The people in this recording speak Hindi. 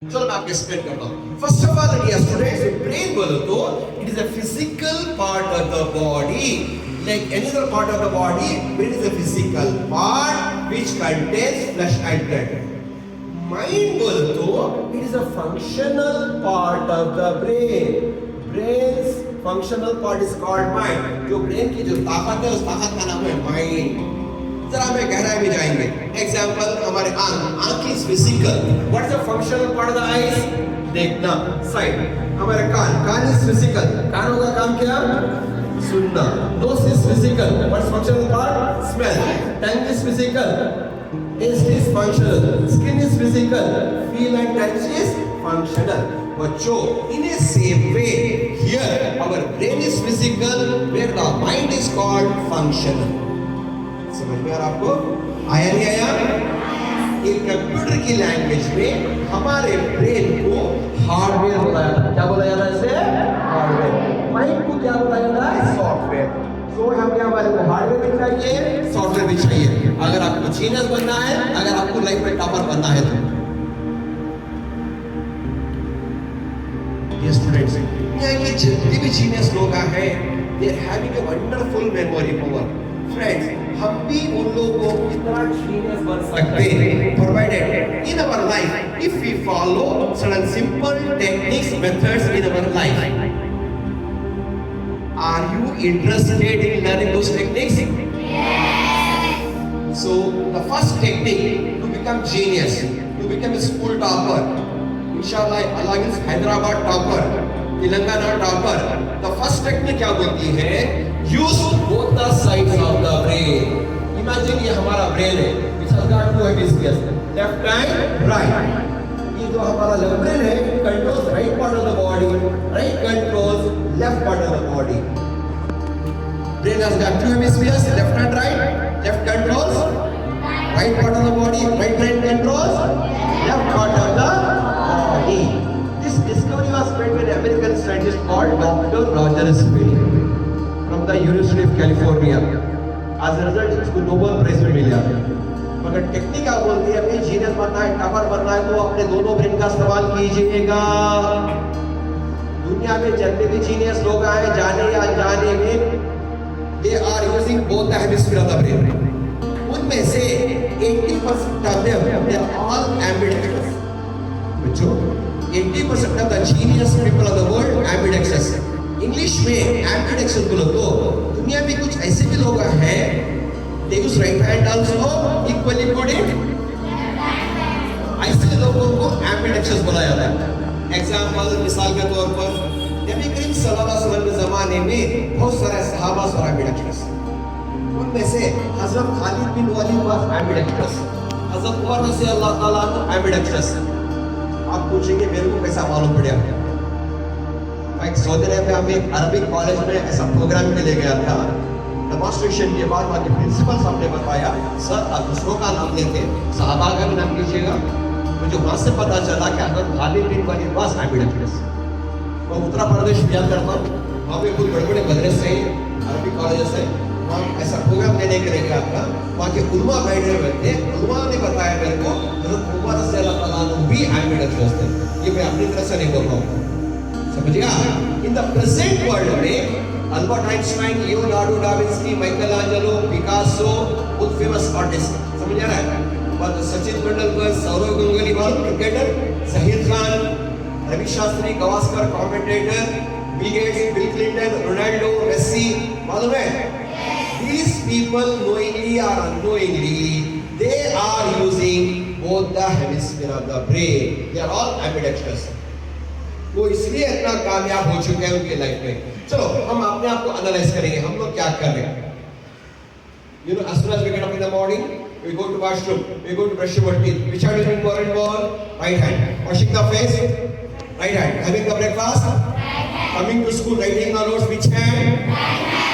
चलो मैं आपको एक्सप्लेन करता हूँ। First of all dear students, brain बोलो तो it is a physical part of the body, like any other part of the body. Brain is a physical part which contains flesh and blood. Mind बोलो तो it is a functional part of the brain. Brain's functional part is called mind. जो ब्रेन की जो ताकत है उस ताकत का नाम है माइंड। जरा हमें गहराई में जाएंगे। एग्जाम्पल हमारे आंख is physical. What is the functional part of the eyes? देखना, साइट। हमारे कान इज फिजिकल। कानों का काम क्या? सुनना। Nose is physical. What is functional part? Smell. Tongue is physical. Taste is functional. Skin is physical. Feel and touch is functional. बच्चों, in a same way here our brain is physical where the mind is called functional. समझ में आ रहा आपको? आया नहीं आया? एक कंप्यूटर की लैंग्वेज में हमारे ब्रेन को हार्डवेयर बोला जाता है। क्या बोला जाता है इसे? हार्डवेयर। माइंड को क्या बोला जाता है? सॉफ्टवेयर। तो हमें हमारे को हार्डवेयर भी चाहिए, सॉफ्टवेयर भी चाहिए। अगर आपको जीनियस बनना है, अगर आपको लाइफ में टॉपर बनना है तो ये स्टूडेंट्स यहाँ के जितने भी जीनियस लोग हैं, they are having a wonderful memory power. Friends, हम भी उन लोगों को कितना जीनियस बन सकते हैं, provided in our life if we follow certain simple techniques, methods in our life. Are you interested in learning those techniques? Yes. So the first technique to become genius, to become a school topper, inshallah Allah gives Hyderabad topper, Telangana topper. The first technique क्या बोलती है? Use both the sides of the brain. Imagine ये हमारा ब्रेन है, which has got two hemispheres, left and right. ये जो हमारा लेफ्ट ब्रेन है, controls right part of the body, right controls left part of the body. Brain has got two hemispheres, left and right. Left controls right part of the body, right brain controls left part of the body. This discovery was made by an American scientist called Dr. Roger Sperry from the University of California. As a result, इसको नोबेल प्राइज में मिला। मगर टेक्निक क्या बोलती है? अपनी जीनियस बनना है, टॉपर बनना है तो अपने दोनों ब्रेन का इस्तेमाल कीजिएगा। दुनिया में जितने भी जीनियस लोग आए, जाने या अनजाने में, they are using both the hemisphere of the brain. उनमें से 80% of them they are all ambidextrous. बच्चों, 80% of the genius people of the world ambidextrous. English में ambidextrous बोलो तो दुनिया में कुछ ऐसे भी लोग हैं, they use right hand also equally good in ऐसे लोगों को ambidextrous बोला जाता है। एग्जाम्पल, मिसाल के तौर पर नबी करीम सल्लल्लाहु अलैहि वसल्लम के ज़माने में बहुत सारे सहाबा और ambidextrous, उनमें से हज़रत खालिद बिन वलीद was ambidextrous, हज़रत उमर रज़ियल्लाहु ताला अन्हु ambidextrous। आप पूछेंगे मेरे को कैसा मालूम पड़ा? एक सऊदी अरब में हमें एक अरबिक कॉलेज में ऐसा प्रोग्राम में ले गया था। डेमोन्स्ट्रेशन के बाद वहाँ के प्रिंसिपल साहब ने बताया, सर आप दूसरों का नाम लेते, सहाबा का भी नाम लीजिएगा। मुझे वहाँ से पता चला कि हज़रत खालिद बिन वलीद वाज ambidextrous। मैं उत्तर प्रदेश बियान करता हूँ, वहाँ पे कुछ बड़े बड़े मदरसे हैं, अरबिक कॉलेजेस हैं, वहाँ ऐसा प्रोग्राम देने के लिए गया था। वहाँ के उलमा बैठे हुए थे, उलमा ने बताया मेरे को हज़रत उमर रज़ियल्लाहु ताला अन्हु भी ambidextrous थे। ये मैं अपनी तरफ से नहीं बोल रहा हूँ, समझिएगा। इन द प्रेजेंट वर्ल्ड में Albert Einstein, Leonardo da Vinci, Michelangelo, Picasso बहुत फेमस आर्टिस्ट, समझ आ रहा है? और Sachin Tendulkar, Sourav Ganguly cricketer, Zaheer Khan, Ravi Shastri, Gavaskar commentator, Bill Gates, Bill Clinton, Ronaldo, Messi, मालूम है? These people knowingly or unknowingly they are using both the hemisphere of the brain. They are all ambidextrous. वो इसलिए इतना कामयाब हो चुके हैं उनके लाइफ में। चलो हम अपने आप को एनालाइज करेंगे, हम लोग क्या कर रहे हैं। You know, as soon as we get up in the morning, we go to washroom, we go to brush our teeth. Which hand is more and more? Right hand. Washing the face? Right hand. Having the breakfast? Right hand. Coming to school, writing the notes, which hand? Right hand.